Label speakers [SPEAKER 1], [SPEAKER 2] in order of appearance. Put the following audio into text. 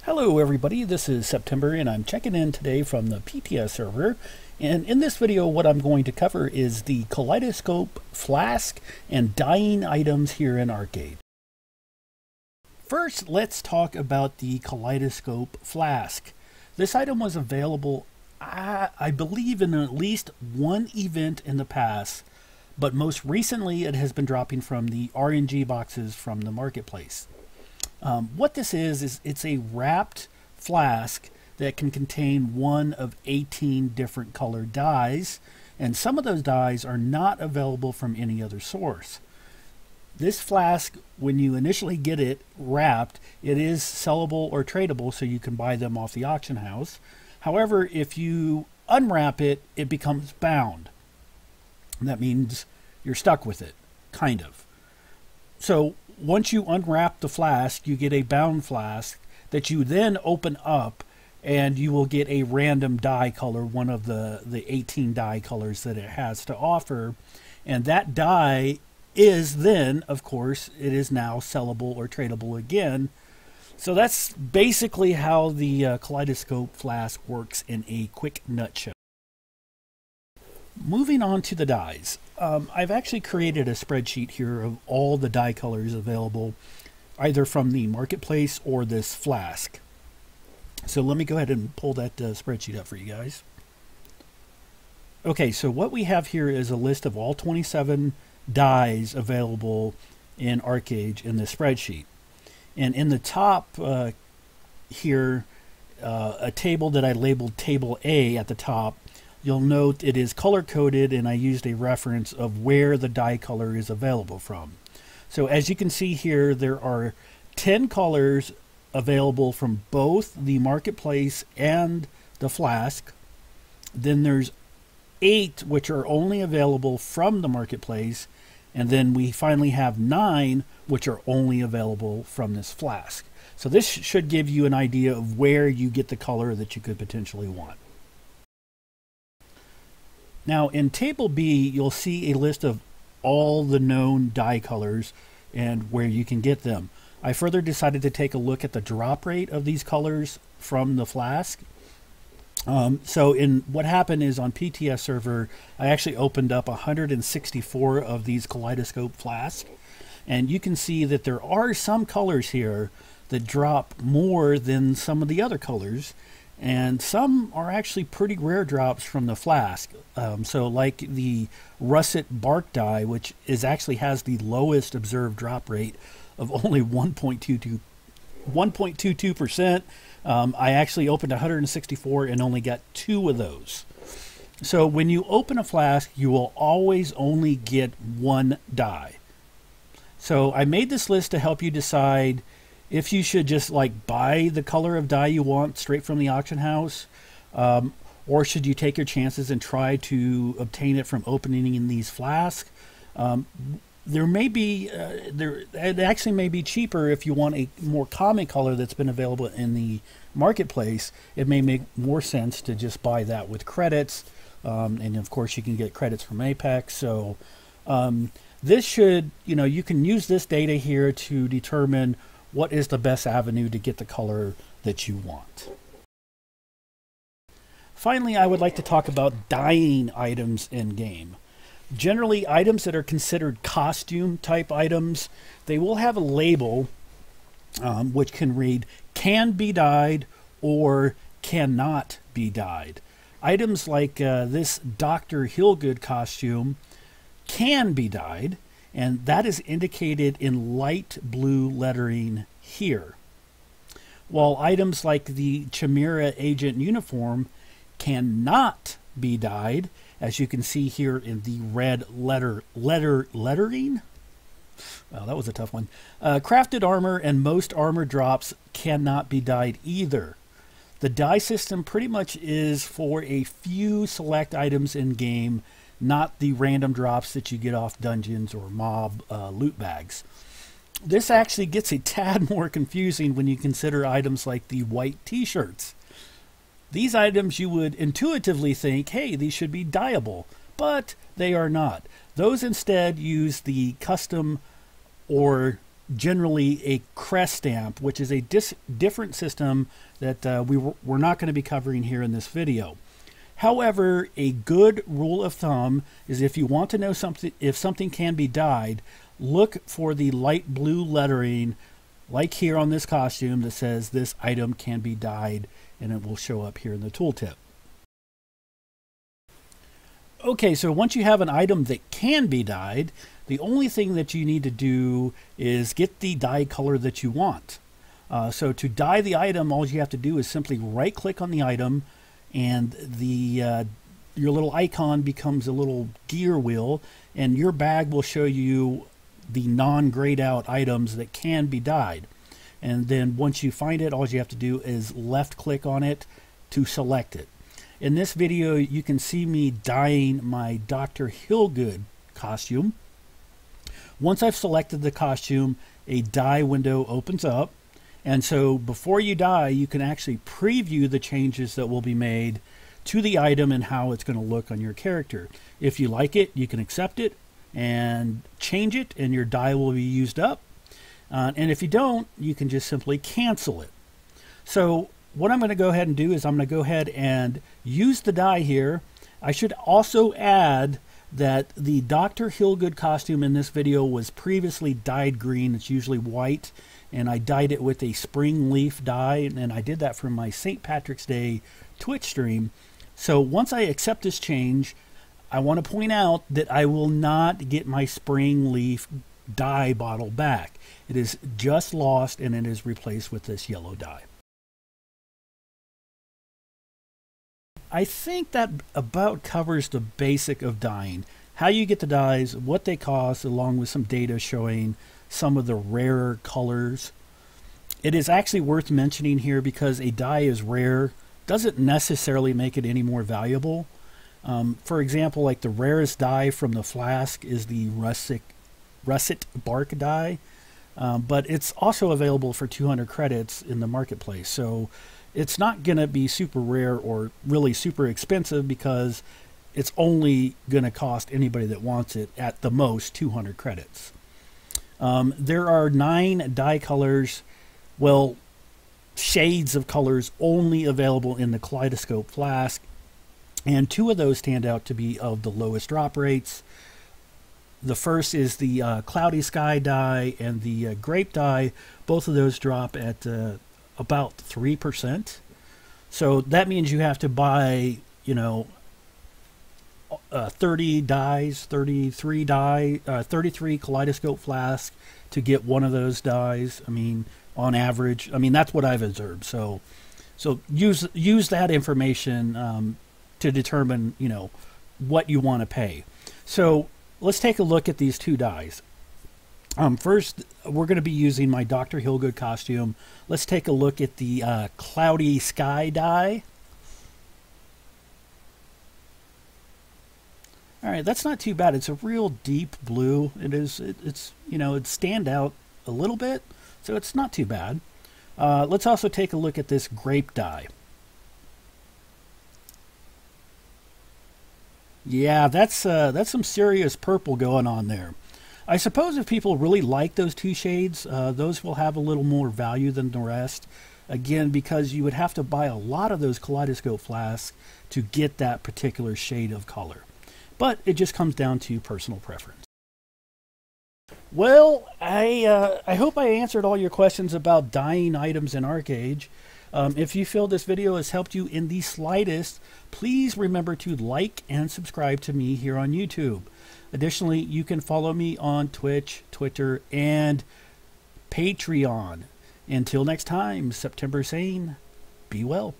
[SPEAKER 1] Hello everybody, this is September and I'm checking in today from the PTS server. And in this video what I'm going to cover is the Kaleidoscope Flask and dyeing items here in Archeage. First, let's talk about the Kaleidoscope Flask. This item was available, I believe, in at least one event in the past, but most recently it has been dropping from the RNG boxes from the marketplace. What this is it's a wrapped flask that can contain one of 18 different colored dyes, and some of those dyes are not available from any other source. This flask, when you initially get it wrapped, it is sellable or tradable, so you can buy them off the auction house. However, if you unwrap it, it becomes bound. That means you're stuck with it, kind of. So once you unwrap the flask, you get a bound flask that you then open up, and you will get a random dye color, one of the 18 dye colors that it has to offer. And that dye is then, of course, it is now sellable or tradable again. So that's basically how the Kaleidoscope Flask works in a quick nutshell. Moving on to the dyes. I've actually created a spreadsheet here of all the dye colors available, either from the marketplace or this flask. So let me go ahead and pull that spreadsheet up for you guys. Okay, so what we have here is a list of all 27 dyes available in Archeage in this spreadsheet. And in the top here, a table that I labeled Table A at the top, you'll note it is color-coded, and I used a reference of where the dye color is available from. So as you can see here, there are 10 colors available from both the marketplace and the flask. Then there's 8 which are only available from the marketplace, and then we finally have 9 which are only available from this flask. So this should give you an idea of where you get the color that you could potentially want. Now in Table B, you'll see a list of all the known dye colors and where you can get them. I further decided to take a look at the drop rate of these colors from the flask. So what happened is on PTS server, I actually opened up 164 of these Kaleidoscope Flasks, and you can see that there are some colors here that drop more than some of the other colors. And some are actually pretty rare drops from the flask. So like the russet bark dye, which actually has the lowest observed drop rate of only 1.22%. I actually opened 164 and only got 2 of those. So when you open a flask, you will always only get 1 dye. So I made this list to help you decide if you should just like buy the color of dye you want straight from the auction house, or should you take your chances and try to obtain it from opening in these flasks. There may be, it actually may be cheaper if you want a more common color that's been available in the marketplace. It may make more sense to just buy that with credits, and of course you can get credits from Apex. So this should, you can use this data here to determine what is the best avenue to get the color that you want. Finally, I would like to talk about dyeing items in game. Generally, items that are considered costume type items, they will have a label which can read "can be dyed" or "cannot be dyed." Items like this Dr. Hillgood costume can be dyed, and that is indicated in light blue lettering here. While items like the Chimera Agent uniform cannot be dyed, as you can see here in the red lettering. Well, that was a tough one. Crafted armor and most armor drops cannot be dyed either. The dye system pretty much is for a few select items in game, not the random drops that you get off dungeons or mob loot bags. This actually gets a tad more confusing when you consider items like the white t-shirts. These items you would intuitively think, hey, these should be dyeable, but they are not. Those instead use the custom or generally a crest stamp, which is a different system that we're not going to be covering here in this video. However, a good rule of thumb is if you want to know if something can be dyed, look for the light blue lettering like here on this costume that says this item can be dyed, and it will show up here in the tooltip. Okay, so once you have an item that can be dyed, the only thing that you need to do is get the dye color that you want. So to dye the item, all you have to do is simply right-click on the item, and your little icon becomes a little gear wheel, and your bag will show you the non-grayed out items that can be dyed. And then once you find it, all you have to do is left-click on it to select it. In this video, you can see me dyeing my Dr. Hillgood costume. Once I've selected the costume, a dye window opens up. And so before you dye, you can actually preview the changes that will be made to the item and how it's going to look on your character. If you like it, you can accept it and change it, and your dye will be used up. And if you don't, you can just simply cancel it. So what I'm going to go ahead and do is I'm going to go ahead and use the dye here. I should also add that the Dr. Hillgood costume in this video was previously dyed green. It's usually white, and I dyed it with a spring leaf dye, and I did that for my St. Patrick's Day Twitch stream. So once I accept this change, I want to point out that I will not get my spring leaf dye bottle back. It is just lost, and it is replaced with this yellow dye. I think that about covers the basic of dyeing. How you get the dyes, what they cost, along with some data showing some of the rarer colors. It is actually worth mentioning here because a dye is rare doesn't necessarily make it any more valuable. For example, like the rarest dye from the flask is the russet bark dye, but it's also available for 200 credits in the marketplace. So it's not going to be super rare or really super expensive because it's only going to cost anybody that wants it at the most 200 credits. There are 9 dye colors, well, shades of colors only available in the Kaleidoscope Flask, and 2 of those stand out to be of the lowest drop rates. The first is the Cloudy Sky dye and the Grape dye. Both of those drop at about 3%. So that means you have to buy, 30 dyes, 33 Kaleidoscope Flask to get one of those dyes. I mean, on average, that's what I've observed. So use that information to determine, what you want to pay. So let's take a look at these 2 dyes. First, we're going to be using my Dr. Hillgood costume. Let's take a look at the Cloudy Sky dye. All right, that's not too bad. It's a real deep blue. It's stand out a little bit, so it's not too bad. Let's also take a look at this Grape dye. Yeah, that's some serious purple going on there. I suppose if people really like those 2 shades, those will have a little more value than the rest. Again, because you would have to buy a lot of those Kaleidoscope Flasks to get that particular shade of color. But it just comes down to personal preference. Well, I hope I answered all your questions about dyeing items in Archeage. If you feel this video has helped you in the slightest, please remember to like and subscribe to me here on YouTube. Additionally, you can follow me on Twitch, Twitter, and Patreon. Until next time, September Sane, be well.